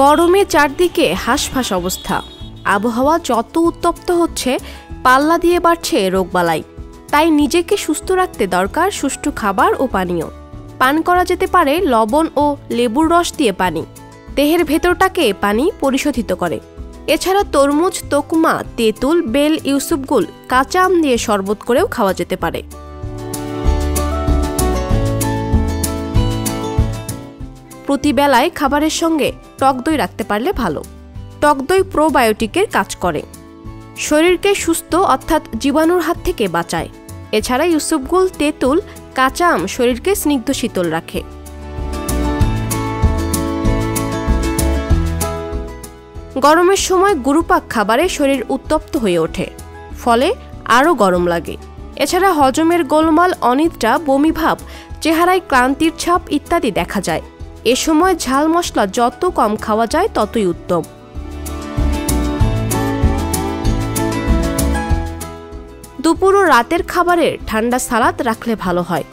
গরমে চারদিকে হাঁসফাঁস অবস্থা। আবহাওয়া যত উত্তপ্ত হচ্ছে, পাল্লা দিয়ে বাড়ছে রোগবালাই। তাই নিজেকে সুস্থ রাখতে দরকার সুষ্ঠু খাবার ও পানীয়। পান করা যেতে পারে লবণ ও লেবুর রস দিয়ে পানি। দেহের ভেতরটাকে পানি পরিশোধিত করে। এছাড়া তরমুজ, তোকমা, তেঁতুল, বেল, ইউসুফগুল, কাঁচা আম দিয়ে শরবত করেও খাওয়া যেতে পারে। প্রতিবেলায় খাবারের সঙ্গে টক দই রাখতে পারলে ভালো। টক দই প্রোবায়োটিকের কাজ করে, শরীরকে সুস্থ অর্থাৎ জীবাণুর হাত থেকে বাঁচায়। এছাড়া ইউসুফগুল, তেঁতুল, কাঁচা আম শরীরকে স্নিগ্ধ শীতল রাখে। গরমের সময় গুরুপাক খাবারে শরীর উত্তপ্ত হয়ে ওঠে, ফলে আরও গরম লাগে। এছাড়া হজমের গোলমাল, অনিদ্রা, বমিভাব, চেহারায় ক্লান্তির ছাপ ইত্যাদি দেখা যায়। এ সময় ঝাল মশলা যত কম খাওয়া যায় ততই উত্তম। দুপুর ও রাতের খাবারের ঠান্ডা সালাদ রাখলে ভালো হয়।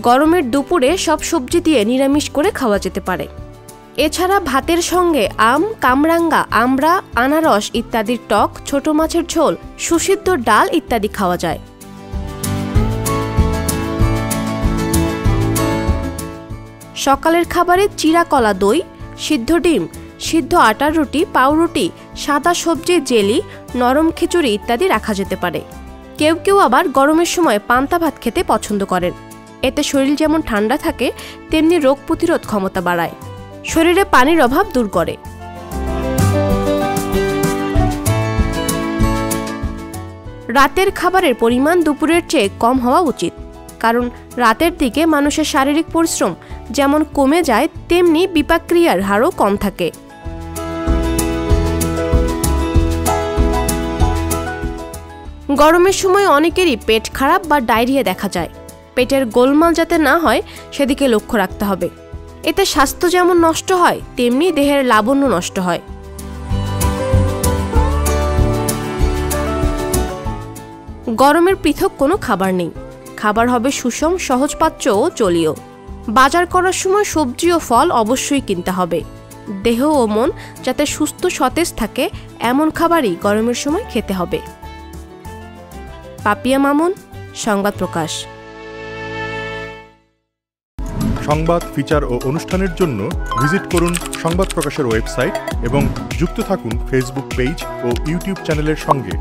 গরমের দুপুরে সব সবজি দিয়ে নিরামিষ করে খাওয়া যেতে পারে। এছাড়া ভাতের সঙ্গে আম, কামরাঙ্গা, আমড়া, আনারস ইত্যাদির টক, ছোট মাছের ঝোল, সুসিদ্ধ ডাল ইত্যাদি খাওয়া যায়। সকালের খাবারে চিরা কলা দই, সিদ্ধ ডিম, সিদ্ধ আটার রুটি, পাউরুটি, সাদা সবজি, জেলি, নরম খিচুড়ি ইত্যাদি রাখা যেতে পারে। কেউ কেউ আবার গরমের সময় পান্তা ভাত খেতে পছন্দ করেন। এতে শরীর যেমন ঠান্ডা থাকে, তেমনি রোগ প্রতিরোধ ক্ষমতা বাড়ায়, শরীরে পানির অভাব দূর করে। রাতের খাবারের পরিমাণ দুপুরের চেয়ে কম হওয়া উচিত, কারণ রাতের দিকে মানুষের শারীরিক পরিশ্রম যেমন কমে যায়, তেমনি বিপাকক্রিয়ার হারও কম থাকে। গরমের সময় অনেকেরই পেট খারাপ বা ডায়রিয়া দেখা যায়। পেটের গোলমাল যাতে না হয় সেদিকে লক্ষ্য রাখতে হবে। এতে স্বাস্থ্য যেমন নষ্ট হয়, তেমনি দেহের লাবণ্য নষ্ট হয়। গরমের পৃথক কোনো খাবার নেই। খাবার হবে সুষম, সহজপাচ্য ও জলীয়। বাজার করার সময় সবজি ও ফল অবশ্যই কিনতে হবে। দেহ ও মন যাতে সুস্থ সতেজ থাকে, এমন খাবারই গরমের সময় খেতে হবে। পাপিয়া মামুন, সংবাদ প্রকাশ। সংবাদ, ফিচার ও অনুষ্ঠানের জন্য ভিজিট করুন সংবাদ প্রকাশের ওয়েবসাইট এবং যুক্ত থাকুন ফেসবুক পেজ ও ইউটিউব চ্যানেলের সঙ্গে।